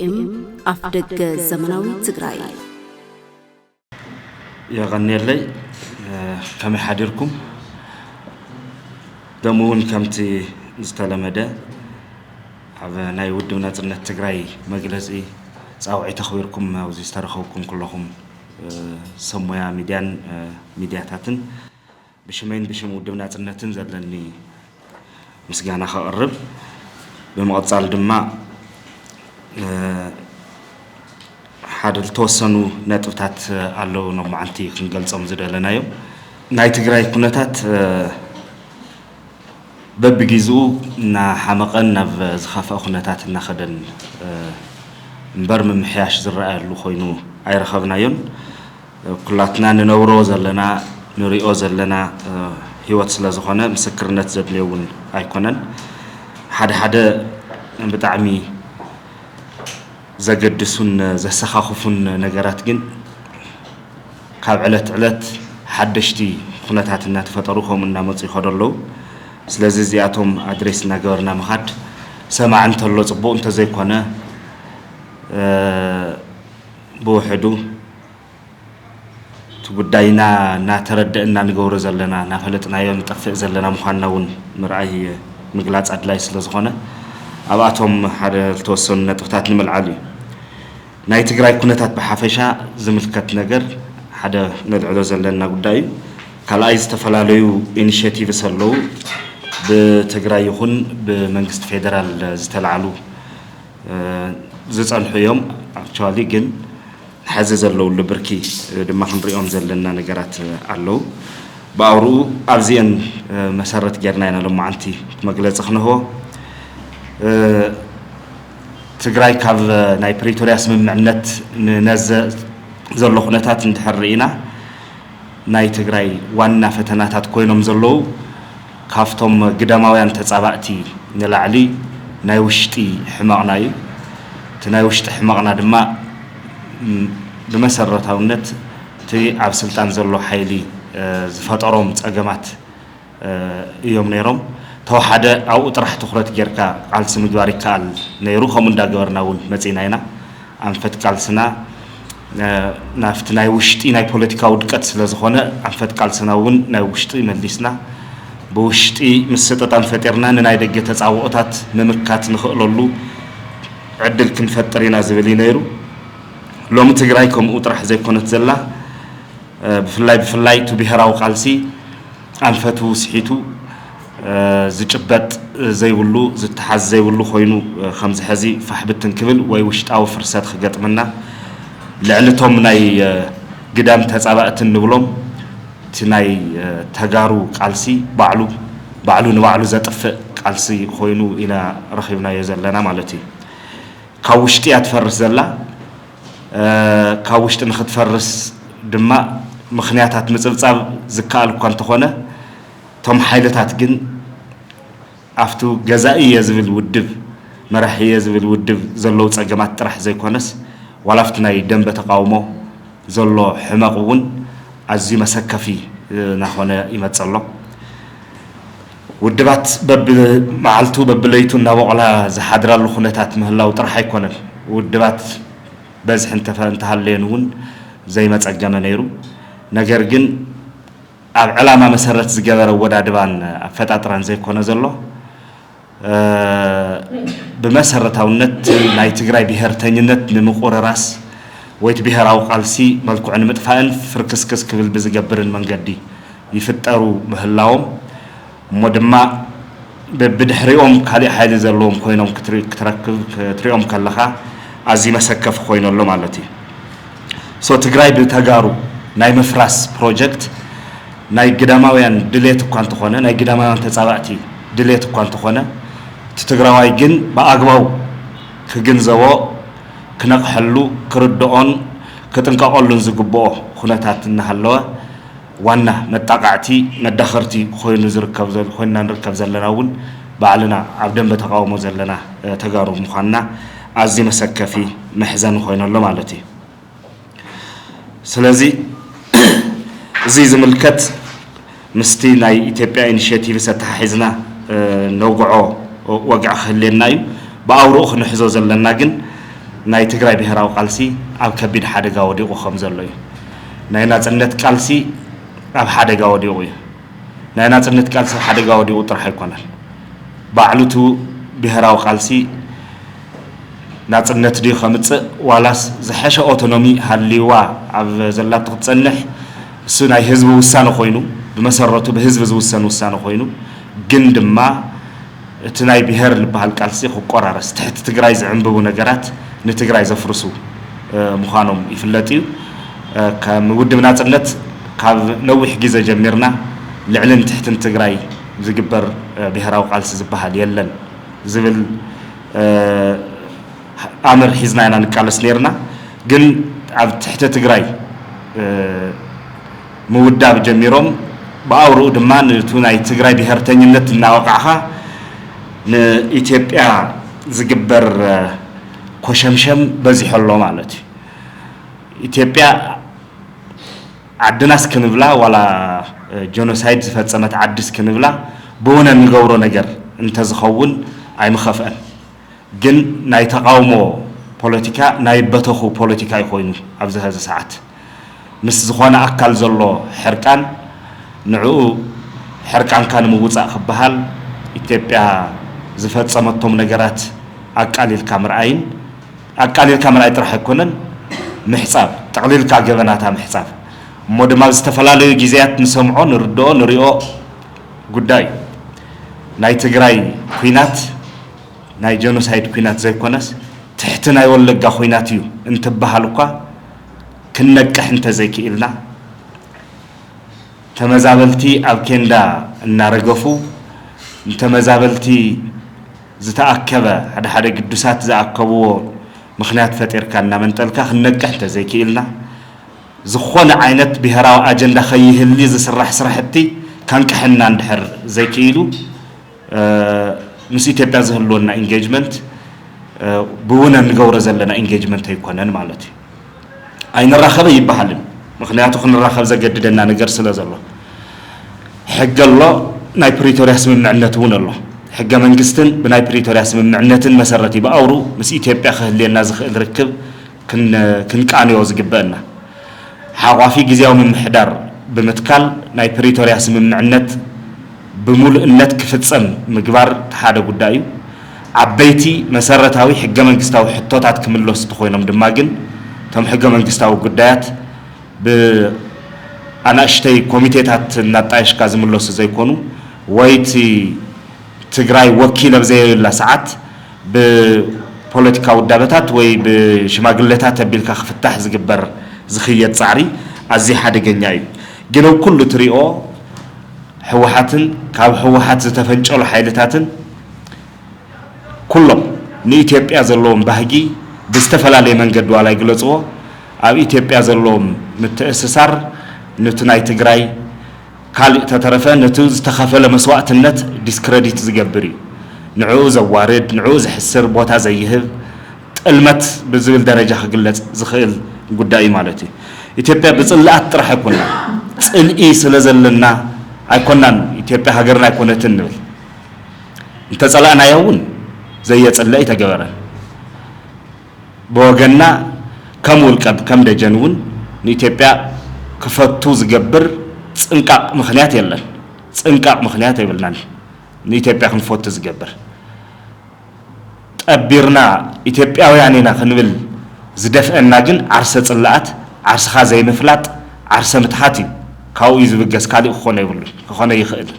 ኤፍኤም አፍደገ ዘመናዊ ትግራይ يغني كم حديركم دمون كمتي استلمدا هذا ناي ودنا ترنا تجراي مجلسي صاوعي تخويركم وزي استرخوكم كلهم سمويا ميدياتاتن بشمين بشم ودنا ترنا تنزل لني مسجانا خقرب بمقطع دما حد التوسنو نتوتات على نومعنتي خنقل صمزد لنا يوم نايت جراي كنتات ببجيزو نا حمقنا بزخافة خنتات ناخدن مبرم محياش زرقاء اللي خوينو أي رخبنا يوم كلاتنا ننوروز لنا نريوز لنا هيوت سلازخنا مسكرنات زبليون أيقونن حد بتعمي زقدسون زسخاخفون نجارات جن كاب علت حدشتي خناتات النات فتروهم النامط يخرلو سلازي زياتهم أدريس نجارنا مخد سمع أنت اللي تبو أنت زي كنا بوحدو تبدينا ناترد إن نجور زلنا نفلتنا يوم تخفي زلنا مخنون مرعي مقلات أدلايس لزخنا أبعتهم حدا التوسن نتوتات نمل عالي ناي تجراي كنتات بحافشة زملكت نجر حدا ندعو زلنا قداي كلايز تفلاليو إنيشيتيف سلو بتجراي يخون بمنجست فيدرال زتلعلو زتصالحو يوم actually جن حزز اللو لبركي دما خنريهم زلنا نجرات علو باورو أبزين مسارة جرناينا لما عنتي مجلس خنه تجراي كاب ناي بريتوريا اسم معنات نز زلوا خناتات نتحرينا ناي تجراي وانا فتناتات كوينهم زلوا كافتهم قداماويان تتصابعتي نلعلي ناي وشتي حماقناي تناي وشت حماقنا دما بمسرة هونت تي عب سلطان زلوا حيلي زفاتروم تأجمات يوم نيروم توحد أو طرح تخرج جركا على سمجواري كال نيروخهم من داجورناون مزيناينا عم فتكال سنا نافتنا وشتي ناي بوليتيكا ودكت لزخونة عم فتكال سناون ناوشتي مليسنا بوشتي مسطة عم فترنا ناي دقة تعوقات ممكات نخللو عدل كنفترينا زبلي نيرو لو متجرايكم أطرح زي كونت زلا بفلاي تبيهراو قالسي عم فتو سحيتو زجبت زي ولو زتحز زي ولو خوينو خمس حزي فحبتن كبل ويوشت أو فرسات خجت منا لعلتهم ناي قدام تزعبات النبلهم تناي تجارو قالسي بعلو نبعلو زتف قالسي خوينو إلى رخيبنا يزلنا مالتي كاوشتي أتفرس زلا كاوشت نخد فرس دماء مخنياتات مزبزاب زكال كنت خونه توم حيلتات جن أفتو جزائي يزبل ودب مرحي يزبل ودب زلوا تجمعات طرح زي كونس ولفتنا يدم بتقاومه زلوا حماقون عزي مسكفي نحونا يمتصلوا ودبات بب معلتو ببليتو نبغى على زحدر الخناتات مهلا وطرح يكونن ودبات بزح انت هاللينون زي ما تجمع نيرو نجرجن علامة مسرت زجاجر ودادبان فتاة زي كونا زلوا بمسرت هونت ناي تجراي بهرتين نت نمقور راس ويت بهر أو قالسي ملكو عن متفائل فركسكس كبل بزجبرن من جدي يفتروا مهلاهم مدما بدحريهم كالي حالي زلهم خوينهم كتريهم كلها عزي مسكف خوين الله مالتي سو تجراي بتجارو ناي مفراس بروجكت ناي قداماويان دليت كوانت خونه ناي قداماويان تصابعتي دليت كوانت خونه تتغراواي جن باغباو كغنزو كنقحلو كردون كتنققلن زغبو خناتات نحلوا وانا متقعتي مدخرتي خوينو زركب زل خوينا نركب زلناون بعلنا عبدن بتقاومو زلنا تجارو مخنا عزي مسكفي محزن خوينا الله مالتي سلازي زي زملكت مستي ناي إثيوبيا إنيشيتيف ستحيزنا نوقعو وقع خلينا باوروخ نحزو زلنا جن ናይ ትግራይ ብሄራዊ ቃልሲ ኣብ ከቢድ ሓደጋ ወዲቑ ከም ዘሎ እዩ ናይ ናጽነት ቃልሲ ኣብ ሓደጋ ወዲቑ እዩ ናይ ናጽነት ቃልሲ ሓደጋ ወዲቑ ጥራሕ ኣይኮነን ባዕሉቱ ብሄራዊ ቃልሲ ናጽነት ዲ ከምጽእ ዋላስ ዝሐሸ ኦቶኖሚ ሃሊዋ ኣብ ዘላት ክትጸንሕ እሱ ናይ ህዝቢ ውሳነ ኮይኑ ብመሰረቱ ብህዝቢ ዝውሰን ውሳነ ኮይኑ ግን ድማ እቲ ናይ ብሄር ልበሃል ቃልሲ ክቆራረስ ትሕቲ ትግራይ ዝዕንብቡ ነገራት ንትግራይ ዘፍርሱ ምዃኖም ይፍለጥ እዩ ከም ውድብ ናጽነት ካብ ነዊሕ ግዜ ጀሚርና ልዕልን ትሕትን ትግራይ ዝግበር ብሄራዊ ቃልሲ ዝበሃል የለን ዝብል ኣምር ሒዝና ኢና ንቃለስ ነርና ግን ኣብ ትሕቲ ትግራይ ምውዳብ ጀሚሮም ብኣውርኡ ድማ ነቱ ናይ ትግራይ ብሄርተኝነት እናወቃዕኻ ንኢትዮጵያ ዝግበር ኮሸምሸም በዚሕሎ ማለት እዩ ኢትዮጵያ ዓድናስ ክንብላ ዋላ ጆኖሳይድ ዝፈጸመት ዓዲስ ክንብላ ብእውነ ንገብሮ ነገር እንተዝኸውን ኣይምኸፍአን ግን ናይ ተቃውሞ ፖለቲካ ናይ በተኹ ፖለቲካ ይኮይኑ ኣብዚ ሕዚ ሰዓት ምስ ዝኾነ ኣካል ዘሎ ሕርቃን ንዕኡ ሕርቃንካ ንምውፃእ ክበሃል ኢትዮጵያ ዝፈጸመቶም ነገራት ኣቃሊልካ ምርኣይን ኣቃሊልካ ምርኣይ ጥራሕ ኣይኮነን ምሕጻብ ጠቕሊልካ ገበናታ ምሕጻብ እሞ ድማ ዝተፈላለዩ ጊዜያት ንሰምዖ ንርድኦ ንሪኦ ጉዳይ ናይ ትግራይ ኩናት ናይ ጀኖሳይድ ኩናት ዘይኮነስ ትሕቲ ናይ ወለጋ ኩናት እዩ እንትበሃል እኳ ክንነቅሕ እንተዘይክኢልና ተመዛበልቲ ኣብ ኬንዳ እናረገፉ ተመዛበልቲ ዝተኣከበ ሓደ ቅዱሳት ዝኣከብዎ ምኽንያት ፈጢርካ እናመንጠልካ ክንነቅሕ እንተዘይክኢልና ዝኾነ ዓይነት ብሄራዊ ኣጀንዳ ከይህሊ ዝስራሕ ስራሕቲ ካንቅሕና እንድሕር ዘይክኢሉ ምስ ኢትዮጵያ ዝህልወና ኢንጌጅመንት ብእውነ ንገብሮ ዘለና ኢንጌጅመንት ኣይኮነን ማለት እዩ ኣይንራኸበ ይበሃልን ምክንያቱ ክንራኸብ ዘገድደና ነገር ስለ ዘሎ ሕጊ ኣሎ ናይ ፕሪቶሪያ ስምምዕነት እውን ኣሎ ሕገ መንግስትን ብናይ ፕሪቶሪያ ስምምዕነትን መሰረት ይበኣውሩ ምስ ኢትዮጵያ ክህልየና ዝኽእል ርክብ ክንቃንዮ ዝግበአና ሓቋፊ ጊዜያዊ ምምሕዳር ብምትካል ናይ ፕሪቶሪያ ስምምዕነት ብምሉእነት ክፍጸም ምግባር ሓደ ጉዳይ እዩ ዓበይቲ መሰረታዊ ሕገ መንግስታዊ ሕቶታት ክምለሱ ኮይኖም ድማ ግን ቶም ሕገ መንግስታዊ ጉዳያት ብኣናእሽተይ ኮሚቴታት እናጣየሽካ ዝምለሱ ዘይኮኑ ወይቲ ትግራይ ወኪል ኣብ ዘይብላ ሰዓት ብፖለቲካ ውዳበታት ወይ ብሽማግለታት ኣቢልካ ክፍታሕ ዝግበር ዝኽየድ ፃዕሪ ኣዝዩ ሓደገኛ እዩ ግን ኣብ ኩሉ ትሪኦ ሕወሓትን ካብ ሕወሓት ዝተፈንጨሉ ሓይልታትን ኩሎም ንኢትዮጵያ ዘለዎም ባህጊ ብዝተፈላለየ መንገዲ ዋላ ይግለጽዎ ኣብ ኢትዮጵያ ዘለዎም ምትእስሳር ነቲ ናይ ትግራይ ካልእ ተተረፈ ነቲ ዝተኸፈለ መስዋዕትነት ዲስክሬዲት ዝገብር እዩ ንዕኡ ዘዋርድ ንዕኡ ዝሕስር ቦታ ዘይህብ ጥልመት ብዝብል ደረጃ ክግለጽ ዝኽእል ጉዳይ ማለት እዩ ኢትዮጵያ ብጽልኣት ጥራሕ ኣይኮና ጽልኢ ስለ ዘለና ኣይኮናን ኢትዮጵያ ሃገርና ኣይኮነትን ንብል እንተጸላእናዮ እውን ዘየጽልእ ተገበረን ብወገና ከም ውልቀብ ከም ደጀን እውን ንኢትዮጵያ ክፈቱ ዝገብር ጽንቃቅ ምኽንያት የለን ጽንቃቅ ምኽንያት ይብልናን ንኢትዮጵያ ክንፈቱ ዝገብር ጠቢርና ኢትዮጵያውያን ኢና ክንብል ዝደፍአና ግን ዓርሰ ጽልኣት ዓርስኻ ዘይምፍላጥ ዓርሰ ምትሓት እዩ ካብኡ ዝብገስ ካልእ ክኾነ ይኽእል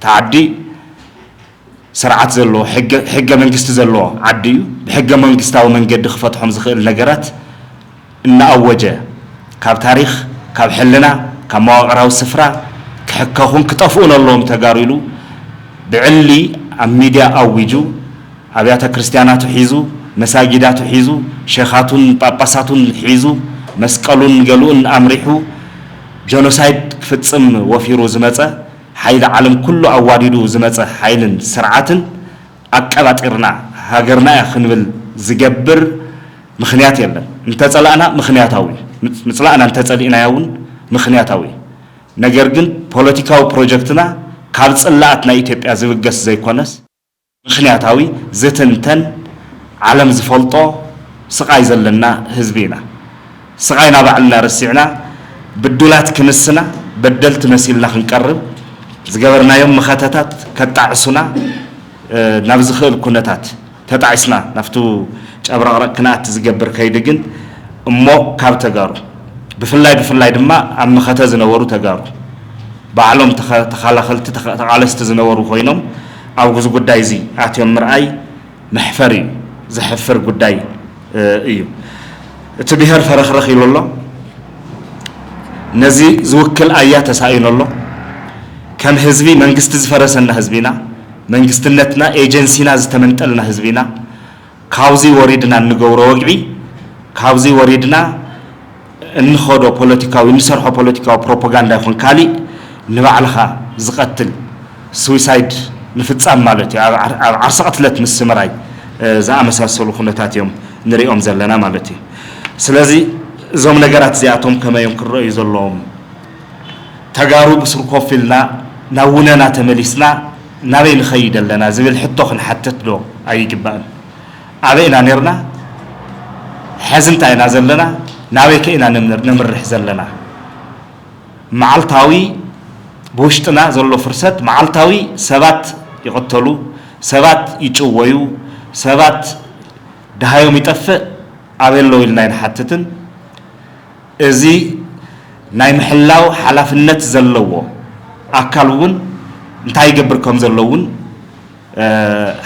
ተዓዲ ስርዓት ዘለዎ ሕገ መንግስቲ ዘለዎ ዓዲ እዩ ብሕገ መንግስታዊ መንገዲ ክፈትሖም ዝኽእል ነገራት እናኣወጀ ካብ ታሪክ ካብ ሕልና ካብ መዋቕራዊ ስፍራ ክሕከኹን ክጠፍኡን ኣለዎም ተጋሩ ኢሉ ብዕሊ ኣብ ሚድያ ኣዊጁ ኣብያተ ክርስቲያናቱ ሒዙ መሳጊዳቱ ሒዙ ሸኻቱን ጳጳሳቱን ሒዙ መስቀሉን ገሉን ኣምሪሑ ጀኖሳይድ ክፍጽም ወፊሩ ዝመፀ ሓይሊ ዓለም ኩሉ ኣዋዲዱ ዝመፀ ሓይልን ስርዓትን ኣቀባጢርና ሃገርና ክንብል ዝገብር ምኽንያት የለን እንተጸላእና ምኽንያታዊ ምጽላእና እንተጸሊእና ያውን ምኽንያታዊ ነገር ግን ፖለቲካዊ ፕሮጀክትና ካብ ጽላእት ናይ ኢትዮጵያ ዝብገስ ዘይኮነስ ምኽንያታዊ ዝትንተን ዓለም ዝፈልጦ ስቃይ ዘለና ህዝቢና ስቃይና ባዕልና ረሲዕና ብዱላት ክንስና በደልት መሲልና ክንቀርብ ዝገበርናዮም መኸተታት ከጣዕሱና ናብ ዝኽእል ኩነታት ተጣዕስና ናፍቱ ጨብረቕረቕ ክናት ዝገብር ከይዲ ግን እሞ ካብ ተጋሩ ብፍላይ ድማ ኣብ መኸተ ዝነበሩ ተጋሩ ባዕሎም ተኻላኸልቲ ተቃለስቲ ዝነበሩ ኮይኖም ኣብ ግዙ ጉዳይ እዚ ኣትዮም ምርኣይ መሕፈር እዩ ዝሕፍር ጉዳይ እዩ እቲ ብሄር ፈረኽረኽ ኢሉ ኣሎ ነዚ ዝውክል ኣያ ተሳኢኑ ኣሎ ከም ህዝቢ መንግስቲ ዝፈረሰና ህዝቢና መንግስትነትና ኤጀንሲና ዝተመንጠልና ህዝቢና ካብዚ ወሪድና እንገብሮ ወግዒ ካብዚ ወሪድና እንኸዶ ፖለቲካዊ እንሰርሖ ፖለቲካዊ ፕሮፓጋንዳ ይኹን ካሊእ ንባዕልኻ ዝቐትል ስዊሳይድ ንፍጻም ማለት እዩ ኣብ ዓርሲ ቅትለት ምስ ምራይ ዝኣመሳሰሉ ኩነታት እዮም ንሪኦም ዘለና ማለት እዩ ስለዚ እዞም ነገራት እዚኣቶም ከመዮም ክረአዩ ዘለዎም ተጋሩ ብስሩ ኮፍ ኢልና ናብ ውነና ተመሊስና ናበይ ንኸይድ ኣለና ዝብል ሕቶ ክንሓትት ዶ ኣይግባእን ኣበይና ነርና ሕዚ እንታይ ኢና ዘለና ናበይ ከኢና ነምርሕ ዘለና መዓልታዊ ብውሽጥና ዘሎ ፍርሰት መዓልታዊ ሰባት ይቕተሉ ሰባት ይጭወዩ ሰባት ድሃዮም ይጠፍእ ኣበየለው ኢልና ይንሓትትን እዚ ናይ ምሕላው ሓላፍነት ዘለዎ ኣካል እውን እንታይ ይገብር ከም ዘሎ እውን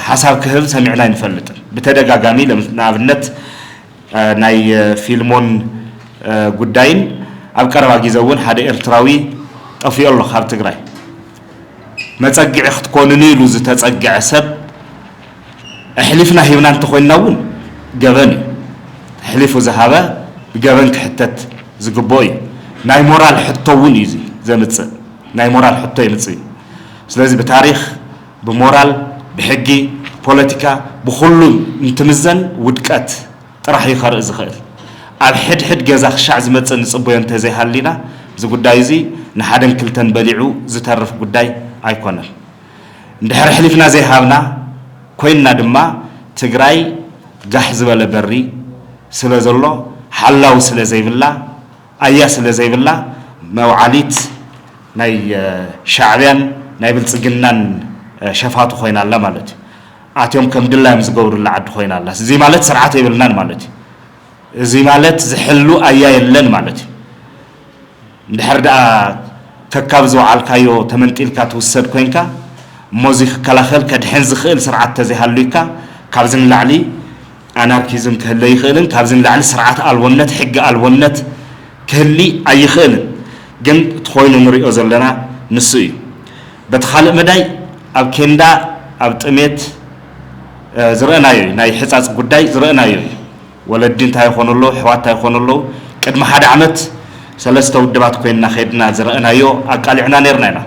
ሓሳብ ክህብ ሰሚዕና ይንፈልጥን ብተደጋጋሚ ንኣብነት ናይ ፊልሞን ጉዳይን ኣብ ቀረባ ግዜ እውን ሓደ ኤርትራዊ ጠፊኡ ኣሎ ካብ ትግራይ መፀጊዒ ክትኮኑኒ ኢሉ ዝተፀግዐ ሰብ ኣሕሊፍና ሂብና እንተኮይንና እውን ገበን እዩ ኣሕሊፉ ዝሃበ ብገበን ክሕተት ዝግብኦ እዩ ናይ ሞራል ሕቶ እውን እዩ ዘምፅእ ናይ ሞራል ሕቶ ይምፅእ እዩ ስለዚ ብታሪክ ብሞራል ብሕጊ ፖለቲካ ብኩሉ እንትምዘን ውድቀት ጥራሕ ይኸርእ ዝኽእል ኣብ ሕድሕድ ገዛ ክሻዕ ዝመፅእ ንፅበዮ እንተዘይሃሊና እዚ ጉዳይ እዚ ንሓደን ክልተን በሊዑ ዝተርፍ ጉዳይ ኣይኮነን እንድሕር ሕሊፍና ዘይሃብና ኮይንና ድማ ትግራይ ጋሕ ዝበለ በሪ ስለ ዘሎ ሓላው ስለ ዘይብላ ኣያ ስለ ዘይብላ መውዓሊት ናይ ሻዕብያን ናይ ብልፅግናን ሸፋቱ ኮይና ኣላ ማለት እዩ ኣትዮም ከም ድላዮም ዝገብሩላ ዓዲ ኮይና ኣላ እዚ ማለት ስርዓት የብልናን ማለት እዩ እዚ ማለት ዝሕሉ ኣያ የለን ማለት እዩ እንድሕር ደኣ ከካብ ዝወዓልካዮ ተመንጢልካ ትውሰድ ኮይንካ እሞዚ ክከላኸል ከድሕን ዝኽእል ስርዓት ተዘይሃሉይካ ካብዚ ንላዕሊ ኣናርኪዝም ክህለ ይኽእልን ካብዚ ንላዕሊ ስርዓት ኣልቦነት ሕጊ ኣልቦነት ክህሊ ኣይኽእልን ግን እቲ ኮይኑ ንሪኦ ዘለና ንሱ እዩ በቲ ካልእ መዳይ ኣብ ኬንዳ ኣብ ጥሜት ዝረአናዮ እዩ ናይ ሕፃፅ ጉዳይ ዝረአናዮ እዩ ወለዲ እንታይ ይኾኑ ኣለዉ ኣሕዋት እንታይ ይኾኑ ኣለዉ ቅድሚ ሓደ ዓመት ሰለስተ ውድባት ኮይንና ኸይድና ዝረአናዮ ኣቃሊዕና ነርና ኢና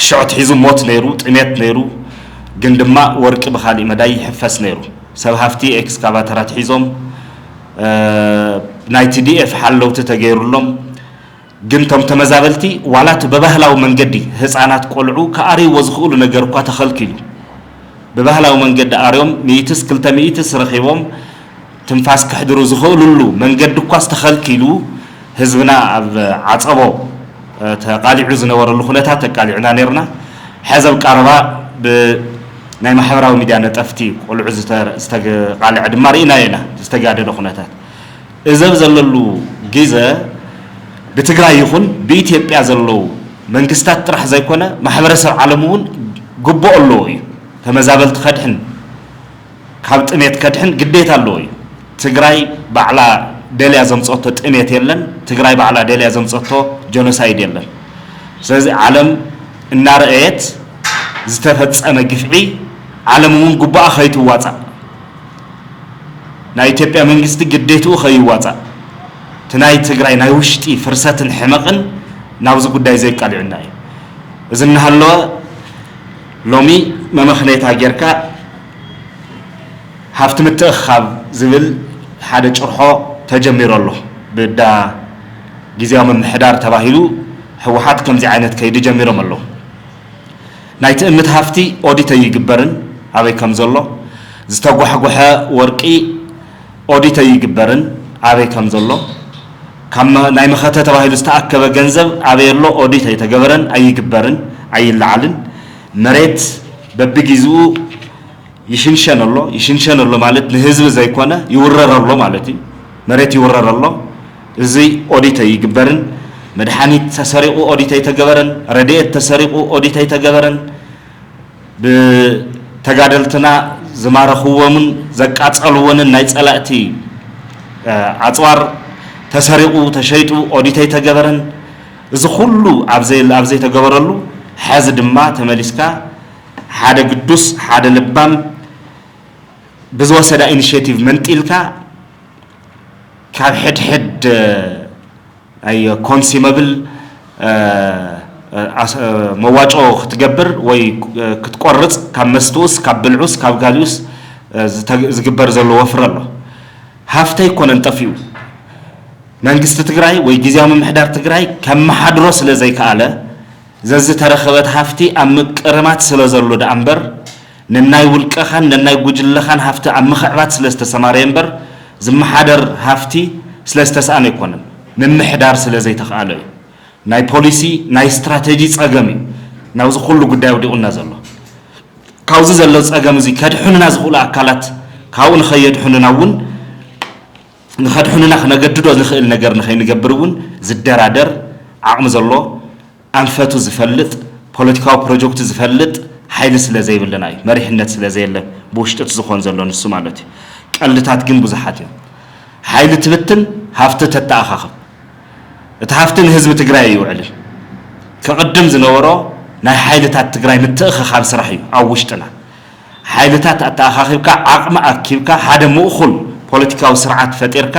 ሽዑት ሒዙ ሞት ነይሩ ጥሜት ነይሩ ግን ድማ ወርቂ ብኻሊእ መዳይ ይሕፈስ ነይሩ ሰብ ሃፍቲ ኤክስካቫተራት ሒዞም ናይ TDF ሓለውቲ ተገይሩሎም ግን ቶም ተመዛበልቲ ዋላት በባህላዊ መንገዲ ህፃናት ቆልዑ ከኣርይዎ ዝኽእሉ ነገር እኳ ተኸልኪሉ በባህላዊ መንገዲ ኣርዮም 200 ረኺቦም ትንፋስ ክሕድሩ ዝኽእሉሉ መንገዲ እኳ ዝተኸልኪሉ ህዝብና ኣብ ዓፀቦ ተቃሊዑ ዝነበረሉ ኩነታት ተቃሊዕና ነርና ሕዚ ኣብ ቀረባ ብናይ ማሕበራዊ ሚድያ ነጠፍቲ ቆልዑ ዝተቃልዐ ድማ ርኢና ኢና ዝተጋደደ ኩነታት እዚ ኣብ ዘለሉ ግዜ ብትግራይ ይኹን ብኢትዮጵያ ዘለው መንግስታት ጥራሕ ዘይኮነ ማሕበረሰብ ዓለም እውን ግቦ ኣለዎ እዩ ተመዛበልቲ ከድሕን ካብ ጥሜት ከድሕን ግዴታ ኣለዎ እዩ ትግራይ ባዕላ ደልያ ዘምፀቶ ጥሜት የለን ትግራይ ባዕላ ደልያ ዘምፀቶ ጀኖሳይድ የለን ስለዚ ዓለም እናረአየት ዝተፈፀመ ግፍዒ ዓለም እውን ግቦኣ ከይትዋፃእ ናይ ኢትዮጵያ መንግስቲ ግዴትኡ ከይዋፃእ ትናይ ትግራይ ናይ ውሽጢ ፍርሰትን ሕመቕን ናብዚ ጉዳይ ዘይቃሊዑና እዩ እዚ እናሃለወ ሎሚ መመኽነታ ጌርካ ሃፍቲ ምትእኽኻብ ዝብል ሓደ ጭርሖ ተጀሚሩ ኣሎ ብዳ ጊዜያዊ ምምሕዳር ተባሂሉ ህወሓት ከምዚ ዓይነት ከይዲ ጀሚሮም ኣለዉ ናይ ትእምት ሃፍቲ ኦዲት ኣይግበርን ኣበይ ከም ዘሎ ዝተጓሕጓሐ ወርቂ ኦዲት ይግበርን አበይ ከም ዘሎ ከም ናይ መኸተ ተባሂሉ ዝተኣከበ ገንዘብ አበየሎ ኦዲት የተገበረን አይግበርን አይላዓልን መሬት በብጊዜኡ ይሽንሸነሎ ማለት ለህዝብ ዘይኮነ ይወረረሎ ማለት መሬት ይወረረሎ እዚ ኦዲት ይግበርን መድኃኒት ተሰሪቁ ኦዲት የተገበረን ረድኤት ተሰሪቁ ኦዲት የተገበረን በተጋደልትና ዝማረኽዎምን ዘቃጸልዎን ናይ ጸላእቲ አጽዋር ተሰሪቁ ተሸይጡ ኦዲት የተገበረን እዚ ሁሉ አብዘይ ተገበረሉ ሓዝ ድማ ተመሊስካ ሓደ ቅዱስ ሓደ ልባም ብዝወሰደ ኢኒሺዬቲቭ መንጢልካ ካብ ሕድ አይ ኮንሱመብል መዋጮ ክትገብር ወይ ክትቆርጽ ካብ መስተውስ ካብ ብልዑስ ካብ ጋሊውስ ዝግበር ዘሎ ወፍረሎ ሃፍተይ ኮነን ጠፊኡ መንግስት ትግራይ ወይ ጊዜያዊ ምምሕዳር ትግራይ ከመሓድሮ ስለ ዘይከኣለ ዘዝ ተረኸበት ሃፍቲ ኣብ ምቅርማት ስለ ዘሎ ዳእምበር ነናይ ውልቀኻን ነናይ ጉጅለኻን ሃፍቲ ኣብ ምኽዕባት ስለ ዝተሰማረየ እምበር ዝመሓደር ሃፍቲ ስለ ዝተሰኣነ ይኮነን ምምሕዳር ስለ ዘይተኸኣለ እዩ ናይ ፖሊሲ ናይ ስትራቴጂ ጸገም እዩ ናብዚ ኩሉ ጉዳይ ወዲቑና ዘሎ ካብዚ ዘሎ ጸገም እዚ ከድሑንና ዝኽእሉ ኣካላት ካብኡ ንኸየድሑንና እውን ንኸድሑንና ክነገድዶ ዝኽእል ነገር ንኸይንገብር እውን ዝደራደር ዓቕሚ ዘሎ ኣንፈቱ ዝፈልጥ ፖለቲካዊ ፕሮጀክት ዝፈልጥ ሓይሊ ስለ ዘይብለና እዩ መሪሕነት ስለ ዘየለን ብውሽጢ ዝኾን ዘሎ ንሱ ማለት እዩ ቀልድታት ግን ብዙሓት እዮም ሓይሊ ትብትን ሃፍቲ ተተኣኻኽብ እቲ ሃፍቲ ንህዝቢ ትግራይ ይውዕልን ክቅድም ዝነበሮ ናይ ሓይልታት ትግራይ ምትእኽኻብ ስራሕ እዩ ኣብ ውሽጥና ሓይልታት ኣተኣኻኺብካ ዓቕሚ ኣኪብካ ሓደ ምእኹል ፖለቲካዊ ስርዓት ፈጢርካ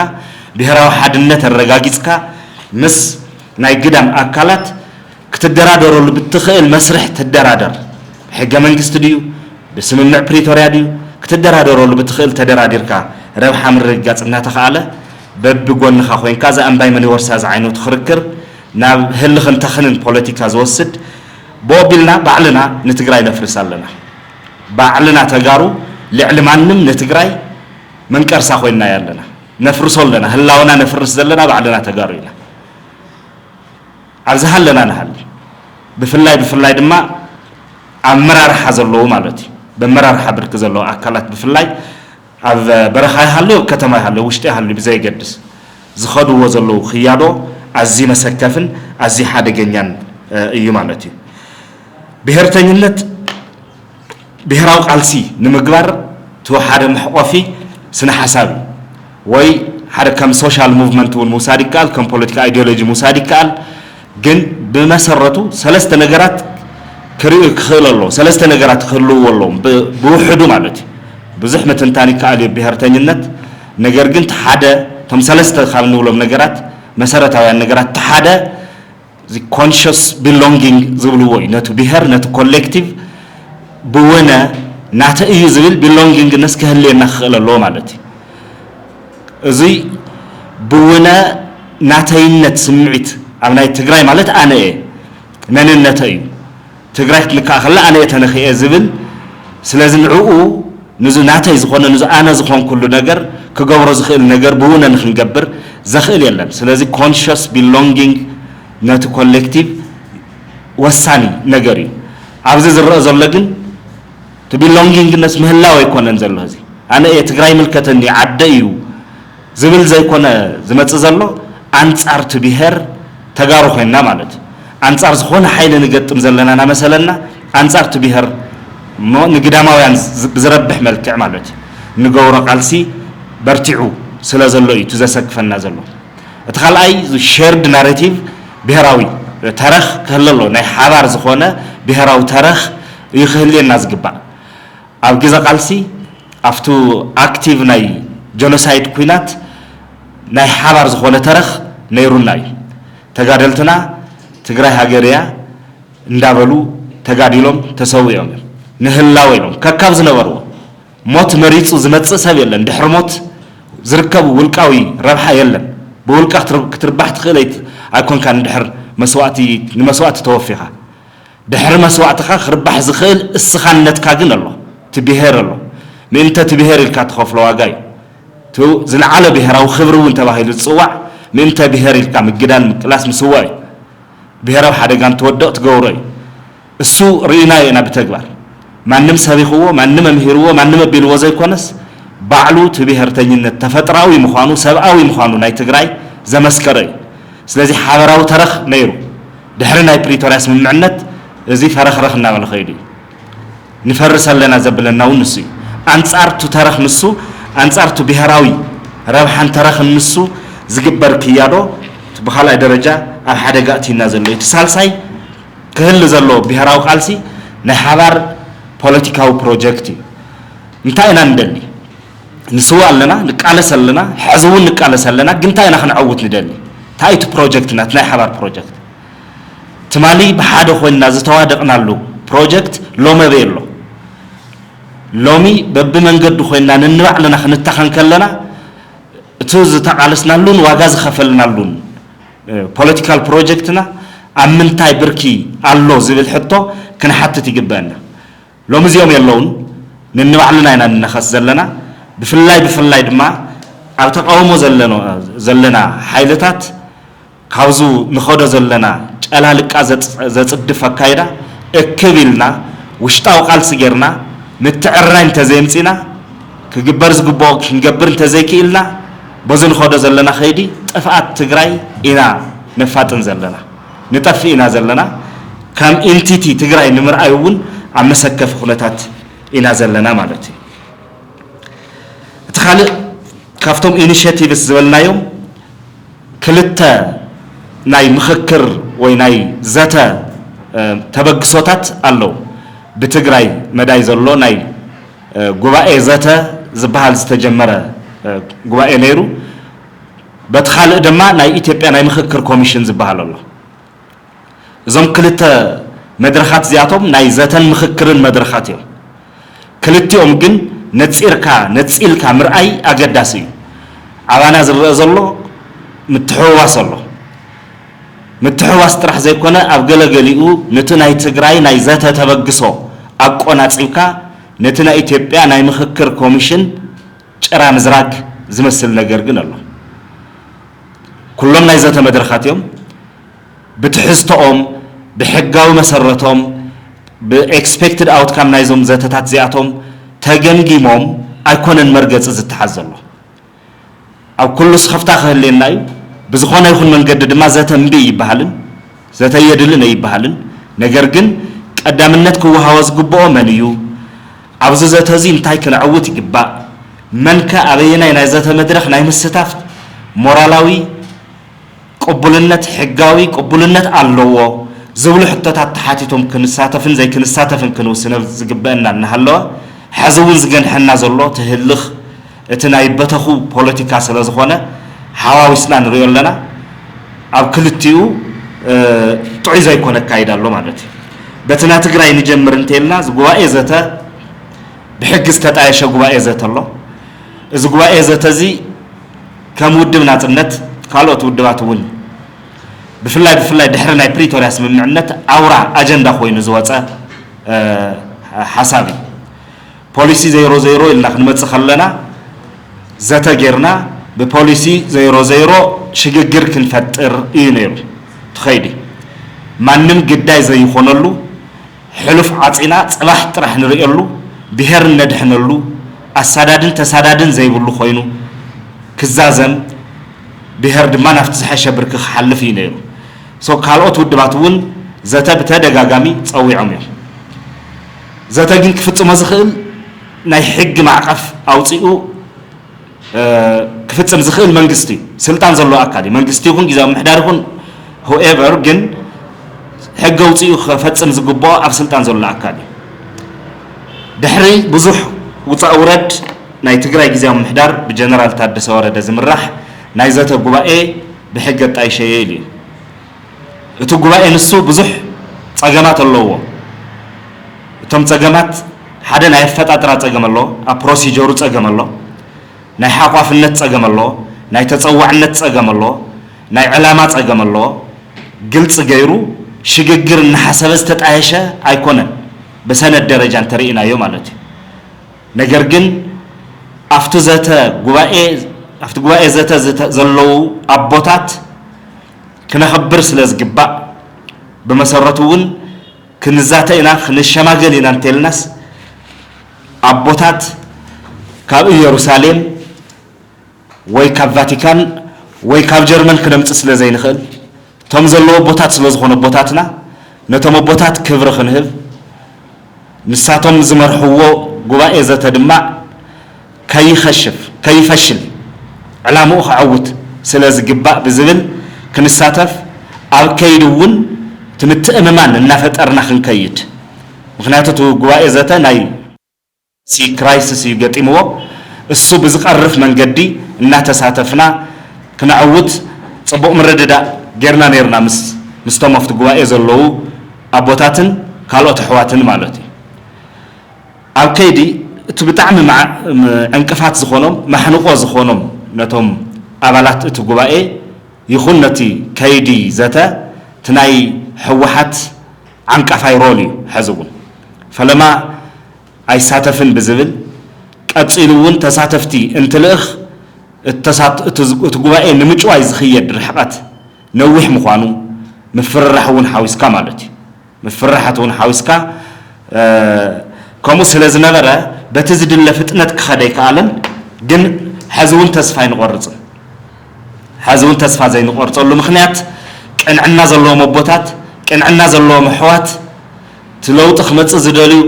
ብሄራዊ ሓድነት ኣረጋጊጽካ ምስ ናይ ግዳም ኣካላት ክትደራደረሉ ብትኽእል መስርሕ ትደራደር ሕገ መንግስቲ ድዩ ብስምምዕ ፕሪቶሪያ ድዩ ክትደራደረሉ ብትኽእል ተደራዲርካ ረብሓ ምርግጋጽ እናተኸኣለ በብጎንኻ ኮይንካ ዘኣንባይ መን ይወርሳ ዝዓይነቱ ክርክር ናብ ህልኽን ተኽንን ፖለቲካ ዝወስድ ቦቢልና ባዕልና ንትግራይ ነፍርስ ኣለና ባዕልና ተጋሩ ልዕሊ ማንም ንትግራይ መንቀርሳ ኮይንና ያለና ነፍርሶ ኣለና ህላውና ነፍርስ ዘለና ባዕልና ተጋሩ ኢና ኣብዚ ሃለና ንሃል ብፍላይ ድማ ኣመራርሓ ዘለዎ ማለት እዩ በመራርሓ ብርክ ዘለዎ ኣካላት ብፍላይ ኣብ በረኻ ይሃልዩ ከተማ ይሃልዩ ውሽጢ ይሃልዩ ብዘይገድስ ዝኸድዎ ዘለዉ ክያዶ ኣዝዩ መሰከፍን ኣዝዩ ሓደገኛን እዩ ማለት እዩ ብሄርተኝነት ብሄራዊ ቃልሲ ንምግባር ተወሓደ መሕቆፊ ስነ ሓሳብ ወይ ሓደ ከም ሶሻል ሙቭመንት እውን ምውሳድ ይከኣል ከም ፖለቲካ አይዲዮሎጂ ምውሳድ ይከኣል ግን ብመሰረቱ ሰለስተ ነገራት ክሪኡ ክኽእል ኣሎ ሰለስተ ነገራት ክህልዎ ኣለዎም ብውሕዱ ማለት እዩ ብዙሕ ምትንታን ይከኣል እዩ ብሄርተኝነት ነገር ግን ሓደ ቶም ሰለስተ ካብ ንብሎም ነገራት መሰረታውያን ነገራት ሓደ ኮንሽስ ቢሎንጊንግ ዝብልዎ እዩ ነቲ ብሄር ነቲ ኮሌክቲቭ ብወነ ናተ እዩ ዝብል ቢሎንጊንግነስ ክህልየና ክኽእል ኣለዎ ማለት እዩ እዚ ብወነ ናተይነት ስምዒት ኣብ ናይ ትግራይ ማለት ኣነ እየ መንነተ እዩ ትግራይ ክትልካእ ከላ ኣነ እየ ተነኺአ ዝብል ስለዚ ንዕኡ ንዙ ናተይ ዝኾነ ንዙ ኣነ ዝኾን ኩሉ ነገር ክገብሮ ዝኽእል ነገር ብውነ ንክንገብር ዘኽእል የለን ስለዚ ኮንሽስ ቢሎንጊንግ ነቲ ኮሌክቲቭ ወሳኒ ነገር እዩ ኣብዚ ዝረአ ዘሎ ግን ቲ ቢሎንጊንግነስ ምህላው ኣይኮነን ዘሎ እዚ ኣነ እየ ትግራይ ምልከተኒ ዓደ እዩ ዝብል ዘይኮነ ዝመጽእ ዘሎ ኣንጻር ቲ ብሄር ተጋሩ ኮይንና ማለት ኣንጻር ዝኾነ ሓይሊ ንገጥም ዘለናና መሰለና ኣንጻር ቲ ብሄር ንግዳማውያን ብዝረብሕ መልክዕ ማለት ንገብሮ ቃልሲ በርቲዑ ስለ ዘሎ እዩ ትዘሰክፈና ዘሎ እቲ ካልኣይ ሼርድ ናሬቲቭ ብሄራዊ ተረኽ ክህል ኣሎ ናይ ሓባር ዝኾነ ብሄራዊ ተረኽ ይኽህልየና ዝግባእ ኣብ ግዜ ቃልሲ ኣብቱ ኣክቲቭ ናይ ጀኖሳይድ ኩናት ናይ ሓባር ዝኾነ ተረኽ ነይሩና እዩ ተጋደልትና ትግራይ ሃገርያ እንዳበሉ ተጋዲሎም ተሰዊኦም ንህላው ኢሎም ከካብ ዝነበርዎ ሞት መሪፁ ዝመጽእ ሰብ የለን ድሕሪ ሞት ዝርከቡ ውልቃዊ ረብሓ የለን ብውልቃ ክትርባሕ ትኽእል ኣይኮንካ ንድሕር መስዋዕቲ ንመስዋዕቲ ተወፊኻ ድሕሪ መስዋዕትኻ ክርባሕ ዝኽእል እስኻነትካ ግን ኣሎ ትብሄር ኣሎ ምንተ ትብሄር ኢልካ ትኸፍሎ ዋጋ እዩ ቱ ዝለዓለ ብሄራዊ ክብሪ እውን ተባሂሉ ዝፅዋዕ ምንተ ብሄር ኢልካ ምግዳል ምቅላስ ምስዋ እዩ ብሄራዊ ሓደጋን ትወድቕ ትገብሮ እዩ እሱ ርኢናዮ ኢና ብተግባር ማንም ሰቢኽዎ ማንም ኣምሂርዎ ማንም ኣቢልዎ ዘይኮነስ ባዕሉ ትብሄርተኝነት ተፈጥራዊ ምዃኑ ሰብኣዊ ምዃኑ ናይ ትግራይ ዘመስከረ እዩ ስለዚ ሓበራዊ ተረኽ ነይሩ ድሕሪ ናይ ፕሪቶርያ ስምምዕነት እዚ ፈረኽረኽ እናበለ ኸይዱ እዩ ንፈርስ ኣለና ዘብለና እውን ንሱ እዩ ኣንጻርቱ ተረኽ ንሱ ኣንጻርቱ ብሄራዊ ረብሓን ተረኽን ንሱ ዝግበር ክያዶ ብኻልኣይ ደረጃ ኣብ ሓደጋ እቲና ዘሎ እዩ ሳልሳይ ክህሊ ዘሎ ብሄራዊ ቃልሲ ናይ ሓባር ፖለቲካዊ ፕሮጀክት እዩ እንታይ ኢና ንደሊ ንስዋ ኣለና ንቃለስ ኣለና ሕዚ እውን ንቃለስ ኣለና ግን እንታይ ኢና ክንዓውት ንደሊ እንታይ እቲ ፕሮጀክትና እቲ ናይ ሓባር ፕሮጀክት ትማሊ ብሓደ ኮይንና ዝተዋደቕናሉ ፕሮጀክት ሎሚ የሎ ሎሚ በብመንገዱ ኮይንና ንንባዕልና ክንተኸን ከለና እቲ ዝተቃለስናሉን ዋጋ ዝኸፈልናሉን ፖለቲካል ፕሮጀክትና ኣብ ምንታይ ብርኪ ኣሎ ዝብል ሕቶ ክንሓትት ይግበአና ሎሚ እዚኦም የለውን ንንባዕልና ኢና ንነኸስ ዘለና ብፍላይ ድማ ኣብ ተቃውሞ ዘለና ሓይልታት ካብዙ ንኸዶ ዘለና ጨላልቃ ዘጽድፍ ኣካይዳ እክብ ኢልና ውሽጣዊ ቃልሲ ጌርና ምትዕርራይ እንተዘይምፂና ክግበር ዝግብኦ ክንገብር እንተዘይክኢልና በዚ ንኸዶ ዘለና ኸይዲ ጥፍኣት ትግራይ ኢና ነፋጥን ዘለና ንጠፊ ኢና ዘለና ከም ኤንቲቲ ትግራይ ንምርኣይ እውን ኣብ መሰከፊ ኩነታት ኢና ዘለና ማለት እዩ እቲ ካልእ ካብቶም ኢኒሽቲቭስ ዝበልናዮም ክልተ ናይ ምኽክር ወይ ናይ ዘተ ተበግሶታት ኣለው ብትግራይ መዳይ ዘሎ ናይ ጉባኤ ዘተ ዝበሃል ዝተጀመረ ጉባኤ ነይሩ በቲ ካልእ ድማ ናይ ኢትዮጵያ ናይ ምኽክር ኮሚሽን ዝበሃል ኣሎ እዞም ክልተ መድረኻት እዚኣቶም ናይ ዘተን ምኽክርን መድረኻት እዮም ክልቲኦም ግን ነፂልካ ምርኣይ ኣገዳሲ እዩ ዓባና ዝረአ ዘሎ ምትሕውዋስ ኣሎ ምትሕውዋስ ጥራሕ ዘይኮነ ኣብ ገለገሊኡ ነቲ ናይ ትግራይ ናይ ዘተ ተበግሶ ኣቆናፂብካ ነቲ ናይ ኢትዮጵያ ናይ ምኽክር ኮሚሽን ጭራ ምዝራግ ዝመስል ነገር ግን ኣሎ ኩሎም ናይ ዘተ መድረኻት እዮም ብትሕዝቶኦም ብሕጋዊ መሰረቶም ብኤክስፔክትድ ኣውትካም ናይዞም ዘተታት እዚኣቶም ተገምጊሞም ኣይኮነን መርገፂ ዝተሓዝ ዘሎ ኣብ ኩሉ ስኸፍታ ክህልየና እዩ ብዝኾነ ይኹን መንገዲ ድማ ዘተ እምቢ ይበሃልን ዘተ የድልን ኣይበሃልን ነገር ግን ቀዳምነት ክወሃቦ ዝግብኦ መን እዩ ኣብዚ ዘተ እዚ እንታይ ክንዕውት ይግባእ መንከ ኣበየናይ ናይ ዘተ መድረኽ ናይ ምስታፍ ሞራላዊ ቅቡልነት ሕጋዊ ቅቡልነት ኣለዎ ዝብሉ ሕቶታት ተሓቲቶም ክንሳተፍን ዘይክንሳተፍን ክንውስነ ዝግበአና እናሃለወ ሕዚ እውን ዝገንሐና ዘሎ ትህልኽ እቲ ናይ በተኹ ፖለቲካ ስለ ዝኾነ ሓዋዊስና ንሪኦ ኣለና ኣብ ክልቲኡ ጥዑይ ዘይኮነ ኣካይዳ ኣሎ ማለት እዩ በትና ትግራይ ንጀምር እንተኢልና ጉባኤ ዘተ ብሕጊ ዝተጣየሸ ጉባኤ ዘተ ኣሎ እዚ ጉባኤ ዘተ እዚ ከም ውድብ ናጽነት ካልኦት ውድባት እውን ብፍላይ ድሕሪ ናይ ፕሪቶርያ ስምምዕነት ኣውራ ኣጀንዳ ኮይኑ ዝወፀ ሓሳብ እዩ ፖሊሲ 00 ኢልና ክንመፅእ ከለና ዘተ ጌርና ብፖሊሲ 00 ሽግግር ክንፈጥር እዩ ነይሩ ትኸይዲ ማንም ግዳይ ዘይኾነሉ ሕሉፍ ዓፂና ፅባሕ ጥራሕ ንሪእየሉ ብሄር ነድሕነሉ ኣሳዳድን ተሳዳድን ዘይብሉ ኮይኑ ክዛዘም ብሄር ድማ ናፍቲ ዝሓሸ ብርኪ ክሓልፍ እዩ ነይሩ ካልኦት ውድባት እውን ዘተ ብተደጋጋሚ ፀዊዖም እዮም ዘተ ግን ክፍፅሞ ዝኽእል ናይ ሕጊ ማዕቀፍ ኣውፂኡ ክፍፅም ዝኽእል መንግስቲ ስልጣን ዘለዎ ኣካል እዩ መንግስቲ ይኹን ጊዜያዊ ምሕዳር ይኹን whoever ግን ሕጊ ኣውፂኡ ክፈፅም ዝግብኦ ኣብ ስልጣን ዘሎ ኣካል እዩ ድሕሪ ብዙሕ ውፃእ ውረድ ናይ ትግራይ ጊዜያዊ ምሕዳር ብጀነራል ታደሰ ወረደ ዝምራሕ ናይ ዘተ ጉባኤ ብሕጊ ኣጣይሸየ ኢሉ እዩ እቲ ጉባኤ ንሱ ብዙሕ ፀገማት ኣለዎ እቶም ፀገማት ሓደ ናይ ኣፈጣጥራ ፀገም ኣሎ ኣብ ፕሮሲጀሩ ፀገም ኣሎ ናይ ሓቋፍነት ፀገም ኣሎ ናይ ተፀዋዕነት ፀገም ኣሎ ናይ ዕላማ ፀገም ኣሎ ግልጽ ገይሩ ሽግግር እናሓሰበ ዝተጣየሸ ኣይኮነን በሰነድ ደረጃ እንተሪእናዮ ማለት እዩ ነገር ግን أفتو زتا قبائي زتا زلو أبوتات كنا خبر سلاز قباء بمسارتون كنزاتا إنا خنشماغل إنا انتلناس أبوتات كاب يروساليم وي كاب فاتيكان وي كاب جرمن كنمت سلازين خل توم زلو أبوتات سلاز خون أبوتاتنا نتوم أبوتات كبر خنهب نساتهم زمرحوو قبائي زتا دماء كي خشف كي فشل على مؤخ عود سلاز قباء بزبل كنساتف أو كيدون تنتأممان النافت أرنخن كيد مخناتو قبائي زتا ناي سي كرايسس يقتيمو السو بزقرف من قدي إنها تساتفنا كنعود صبوق مرددا غيرنا نيرنا مستمفت قبائي زلو أبوتاتن كالو تحواتن مالتي أو كيدي تبتعمل مع انكفات زخونهم محنقو زخونهم نتهم أبالات تقبائي يخون نتي كيدي زتا تناي حوحات عنكفاي رولي حزبون فلما أي ساتفن بزبل كأتصيلون تساتفتي انت الأخ تقبائي نمجواي زخية رحقات نوح مخوانو مفرحون حاوسكا مالتي مفرحتون حاوسكا كمو سلازنا نغرا بتزد اللفتنة كخدي كالن جن حزون تسفين غرز حزون تسفى زين غرز اللو مخنيات كان عنا زلوا مبوتات كان عنا زلوا محوات تلو تخمت زدليو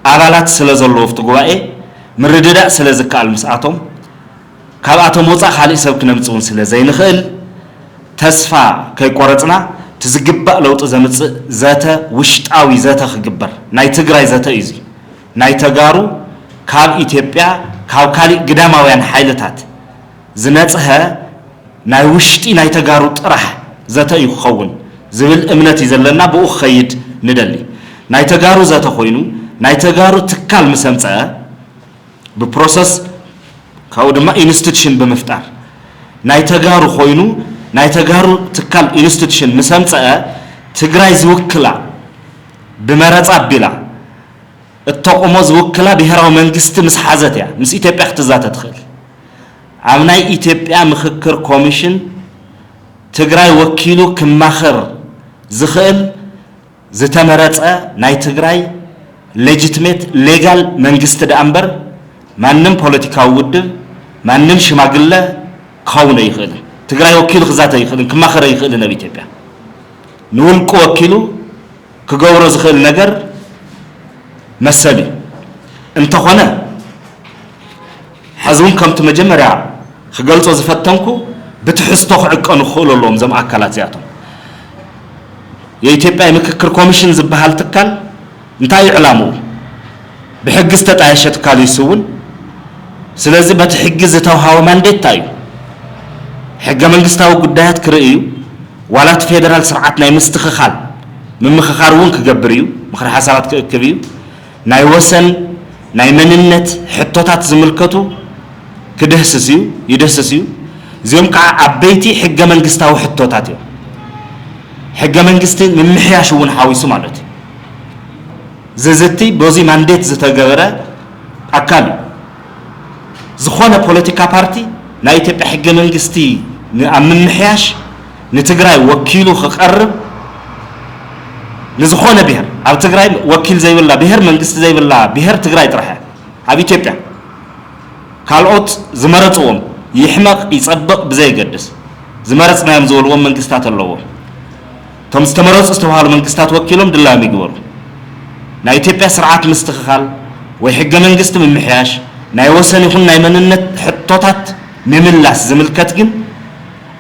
عبالات سلازلوا فتقوائي من ردداء سلازكا المساعتهم كابعتهم وصا خالي سبك نمتون سلازين خيل تسفى كي قرطنا تزقبأ لو تزمت ذاتا وشتاوي ذاتا خقبر ناي تقراي ذاتا ايزي ناي تقارو كاب إثيوبيا كاب كالي قداماويان حيلتات زناتها ناي وشتي ناي تقارو طرح ذاتا يخون زبل امنتي زلنا بو خيد ندلي ناي تقارو ذاتا خوينو ناي تقارو تكال مسمصا ببروسس كاو دما انستيتيوشن بمفتار ناي تقارو خوينو ناي تقارو تكال انستيتيوشن مسمصا تግራይ ዝውክላ بمرص ابيلا التقومز وكلا بهراو منجست مسحازتيا مس إثيوبيا اختزات تدخل عمناي إثيوبيا مخكر كوميشن تግራይ وكيلو كماخر زخل زتمرصا ناي تግራይ ليجيتيميت ليغال منجست دامبر مانم بوليتيكاو ودب مانم شماغله كاونه يخل تግራይ وكيلو خزات يخل كماخر يخل نبي إثيوبيا نولق وكيلو كغورو زخل نجر مسالي انت هنا حزون كم تمجمرع خجلتو زفتنكو بتحسطو عقن خول لهم زم اكلات ياتهم የኢትዮጵያ ምክክር ኮሚሽን ዝባሃል ተካል እንታይ ይዕላሙ بحجز ተጣየሸት ካል ይስውን ስለዚህ በትሕግዝ ተውሃው ማንዴት ታዩ ሕገ መንግስታዊ ጉዳያት ክርእዩ ዋላት ፌደራል ስርዓት ናይ ምስትኽኻል ምምኽኻርውን ክገብር እዩ ምኽሪ ሓሳባት ክእክብ እዩ ናይ ወሰን ናይ መንነት ሕቶታት ዝምልከቱ ክደህስስዩ ይደህስስዩ እዚኦም ከዓ ዓበይቲ ሕገ መንግስታዊ ሕቶታት እዮም ሕገ መንግስቲ ምምሕያሽ እውን ሓዊሱ ማለት እዩ ዘዘቲ በዚ ማንዴት ዝተገበረ ኣካል ዝኾነ ፖለቲካ ፓርቲ ናይ ኢትዮጵያ ሕገ መንግስቲ ኣብ ምምሕያሽ ንትግራይ ወኪሉ ክቐርብ نزخونه بهر أو تجري وكيل زي ولا بهر من قست زي ولا بهر تجري طرحه أبي تبيع كالوت زمرتهم يحمق يصدق بزي قدس زمرت نايم زولهم من قستات اللوه تم استمرت استوهال من قستات وكيلهم دلهم يقول ناي تبيع سرعات مستخال ويحق من قست من محياش ناي وصل يكون ناي من النت حطوتات مملاس زملكت جن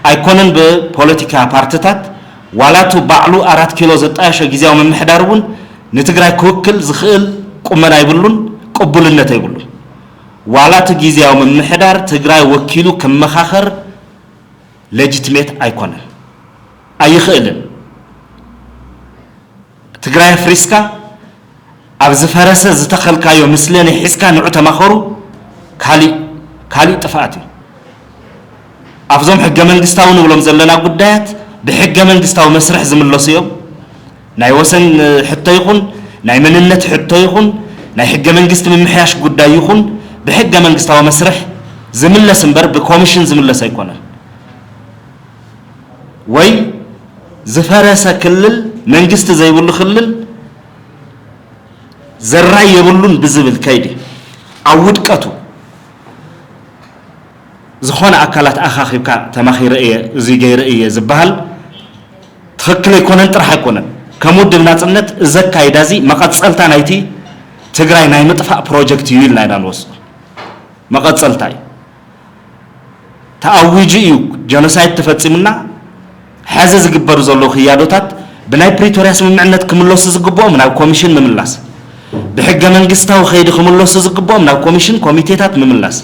أيكونن ببوليتيكا بارتتات ولاتو بعلو 4 كيلو زطاشه غيزاو ممحدارون نتግራይ كوكل زخيل قمنا يبلون قبولنت يبلون ولاتو غيزاو ممحدار تግራይ وكيلو كمخاخر ليجيتيميت ايكونن ايخيلن تግራይ فريسكا ابز فرسه زتخلكايو مسلني حسكا نعو تمخرو كالي طفاتي افزوم حق منغستاو نبلوم زلنا قدايات بحق منغستاو مسرح زملوسيوم ناي وسن حتى يكون ناي مننت حتى يكون ناي حق منغست ممحياش قداي يكون بحق منجستاو مسرح زملة سنبر بكوميشن زملة سيكون وي زفارسة كلل منجست زي بقول خلل زراي يقولون بزبل كيدي عود كاتو زخون أكلات أخاخي كا تماخير إيه زيجير إيه زبال تخكل يكون أنت راح يكون كمود الناس النت زكاي دازي ما قد سألتان أيتي تجري ناي متفق بروجكت يويل ناي نالوس ما قد سألتاي تأويجي يو جنوسايد تفتسمنا حازز جبرو زلو خيادوتات بناي بريتورياس من معنات كملوس زقبوه من كوميشن مملاس بحق منجستاو خيد كملوس زقبوه من كوميشن كوميتيتات مملاس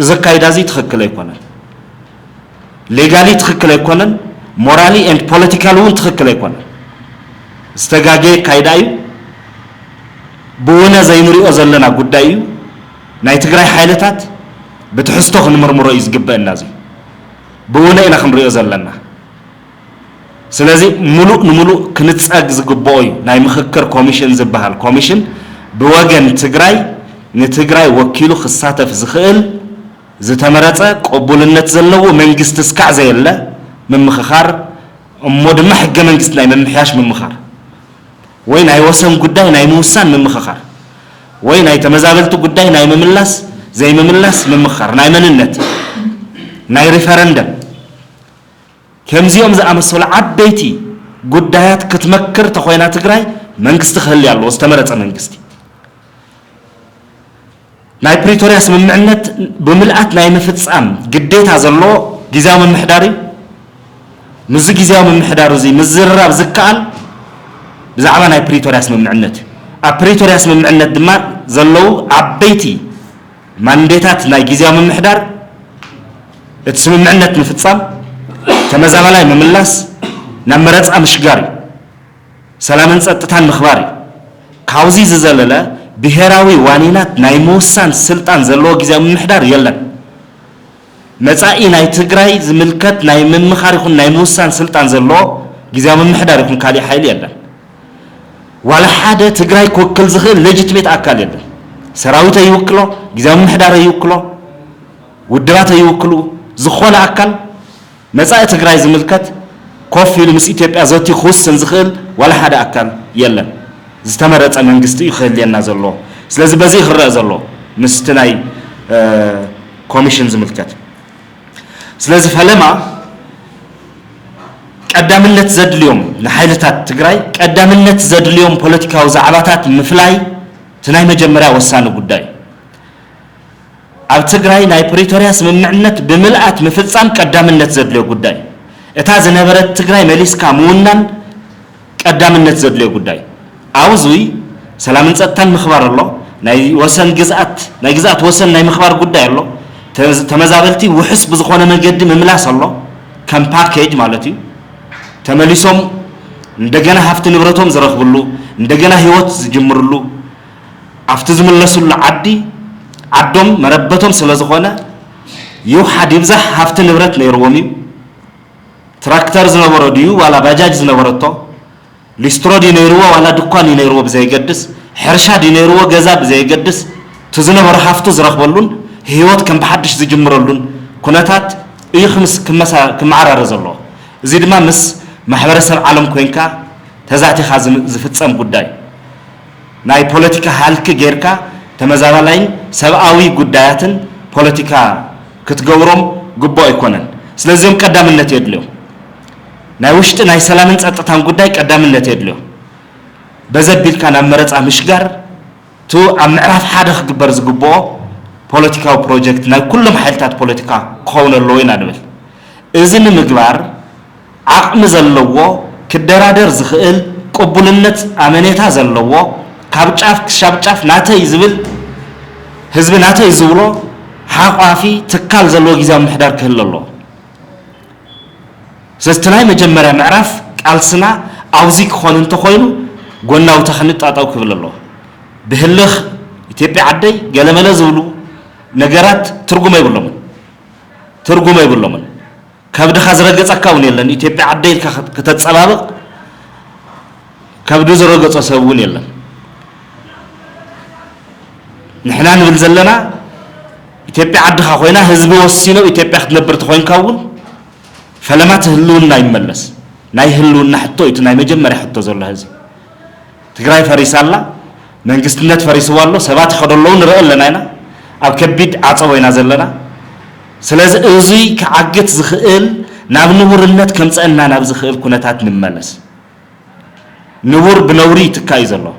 زكاي دازي تخكل يكونن ليغالي تخكل يكونن مورالي اند بوليتيكال ون تخكل يكونن استغاغي كايدايو بونا زي نريو زلنا غدايو ناي تግራይ حيلتات بتحستو خنمرمرو يزغبنا زي بونا إنا خنريو زلنا سلازي ملو كنتصاق زغبوي ناي مخكر كوميشن زبحال كوميشن بوغن تግራይ نتግራይ وكيلو خصاتف زخيل زتمرصه قبولነት ዘለዎ መንግስት እስካዕ ዘየለ መምخخار እሞድማ ሕገ መንግስት ናይ መምሕያሽ መምخخار ወይ ናይ ወሰን ጉዳይ ናይ ምውሳን መምخخار ወይ ናይ ተመዛበልቲ ጉዳይ ናይ መምላስ ዘይ መምላስ መምخخار ናይ መንነት ናይ ሪፈረንደም ከምዚኦም ዝኣመሰሉ ዓበይቲ ጉዳያት ክትመክር ተኾይና ትግራይ መንግስት ክህል ያለው ዝተመረፀ መንግስት ناي بريتورياس من معنات بملأت ناي مفتصام قديتها زلو جزاو من محداري مز جزاو من محدارو زي مزراب زكال بزعما ناي بريتورياس من معنات بريتورياس من معنات دما زلو عبيتي مانديتات ناي جزاو من محدار اتسم معنات مفتصام تمزام لاي مملاس نمرص امشغاري سلامن صطتان مخباري كاوزي ززلله بهراوي وانينات ناي موسان سلطان زلو غزا محدار يلن مصاي ناي تግራይ زملكت ناي ممخار يكون ناي موسان سلطان زلو غزا محدار يكون كالي حيل يلن ولا حدا تግራይ كوكل زخيل ليجيتيميت اكال يلن سراوت يوكلو غزا محدار يوكلو ودرات يوكلو زخونه اكال مصاي تግራይ زملكت كوفيل مس ኢትዮጵያ ዘቲ خوسن زخيل ولا حدا اكال يلن زتمرص منغستي يخلينا زلو ስለዚህ በዚህ ይخرأ زلو مستناي ኮሚሽን ዝምልከት ስለዚህ ፈለማ ቀዳምነት ዘድልዮም ለኃይለታት ትግራይ ቀዳምነት ዘድልዮም ፖለቲካው ዛዕባታት ምፍላይ ትናይ መጀመሪያ ወሳነ ጉዳይ ኣብ ትግራይ ናይ ፕሪቶሪያ ስምምዕነት ብምልአት ምፍጻም ቀዳምነት ዘድልዮ ጉዳይ እታ ዝነበረት ትግራይ መሊስካ ምውናን ቀዳምነት ዘድልዮ ጉዳይ አውዙይ ሰላምን ጸጥታን መخبار አሎ ናይ ወሰን ግዛት ወሰን ናይ መخبار ጉዳይ አሎ ተመዛበልቲ ውሕስ በዝኾነ መንገዲ መምላስ አሎ ከም ፓኬጅ ማለት እዩ ተመሊሶም እንደገና ሀብት ንብረቶም ዝረኽብሉ እንደገና ህይወት ዝጅምርሉ አፍተ ዝመለሱሉ ዓዶም መረበቶም ስለዝኾነ ይውሓድ ይብዛሕ ሀብት ንብረት ነይርዎም እዩ ትራክተር ዝነበሮ ድዩ ዋላ ባጃጅ ዝነበረቶ ሊስትሮ ዲነይርዎ ዋላ ድኳን ዲነይርዎ በዘይ ገድስ ሕርሻ ዲነይርዎ ገዛ በዘይ ገድስ ትዝነበረ ሀፍቱ ዝረኽበሉን ህይወት ከም በሐድሽ ዝጅምረሉን ኩነታት ይኽምስ ክማዓራረ ዘሎ እዚ ድማ ምስ ማሕበረሰብ ዓለም ኮይንካ ተዛቲኻ ዝፍጸም ጉዳይ ናይ ፖለቲካ ሃልክ ጌርካ ተመዛባላይን ሰብአዊ ጉዳያትን ፖለቲካ ክትገብሮም ግቦ አይኮነን ስለዚህም ቀዳምነት የድልዮ ናይ ውሽጥ ናይ ሰላምን ጸጥታን ጉዳይ ቀዳምነት የድልዮ በዘቢልካ ናብ መረጻ ምሽጋር ቱ አምዕራፍ ሓደ ክግበር ዝግቦ ፖለቲካው ፕሮጀክት ናይ ኩሎም ሓይልታት ፖለቲካ ክኾነሎ ኢና ንብል እዚ ንምግባር ዓቅሚ ዘለዎ ክደራደር ዝኽእል ቅቡልነት አመኔታ ዘለዎ ካብ ጫፍ ክሻብ ጫፍ ናተይ ዝብል ህዝብ ናተይ ዝብሎ ሓቋፊ ትካል ዘለዎ ጊዜያዊ ምሕዳር ክህልሎ ስለስተናይ መጀመሪያ ምዕራፍ ቃልስና አውዚ ክኾን እንተኾይኑ ጎናው ተኽንጣጣው ክብልሎ ብህልኽ ኢትዮጵያ ዓደይ ገለመለ ዝብሉ ነገራት ትርጉም አይብሎም ከብድኻ ዝረገጸካ እውን የለን ኢትዮጵያ ዓደይ ከተጸባበቕ ከብዱ ዝረገጸ ሰብ እውን የለን نحنا نبل زلنا إثيوبيا عدها خوينا حزب وسينو إثيوبيا خدنبر تخوين كاون فلما تهلونا يملس ناي هلونا حتى يتناي مجمري حتى زول هذي تقرأي فريس الله من قستنات فريس والله سبات خدلون رأل لنا هنا أو كبيد عطوينا زلنا سلاز أزي كعجت زخيل ناب نور النت كم سألنا ناب زخيل كنا تات نملس نور بنوري تكايز الله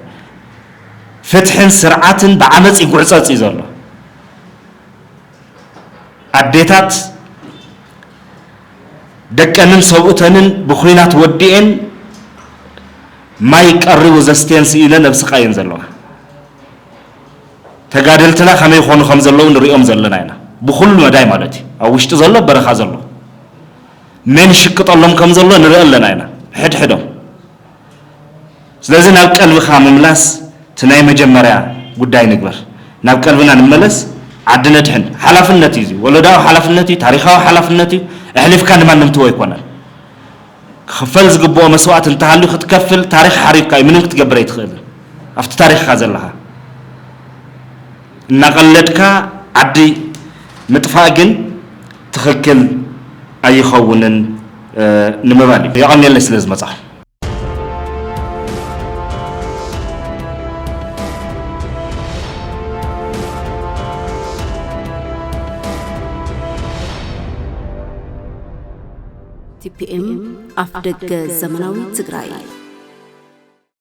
فتح سرعة بعمل يقعصات إذا الله عديتات دكانن سوؤتنن بخوينات وديئن ما يقرب زستين سئلة نفس قاين زلوا تقادلتنا خمي يخونو خمز الله ونريهم زلنا هنا بخل مداي مالتي أو وشت زلوا برخا زلوا من شكت الله كم زلوا نريهم لنا هنا حد حدهم سلازم نبقى قلب خامملاس تناي مجمريا قداي نكبر نبقى قلبنا نملس عدنا دحن حلفنتي زي ولا داو حلفنتي تاريخاو حلفنتي احلف كان ما نمتو يكونن خفل زقبو مسوات انتهالو ختكفل تاريخ حريقاي منو كتقبر يتخيل افت تاريخ خازلها نقلدكا عدي متفاقن تخكل اي خونن نمبالي يقامي اللي سلز مصح TPM أفدق زمناوي تقرأي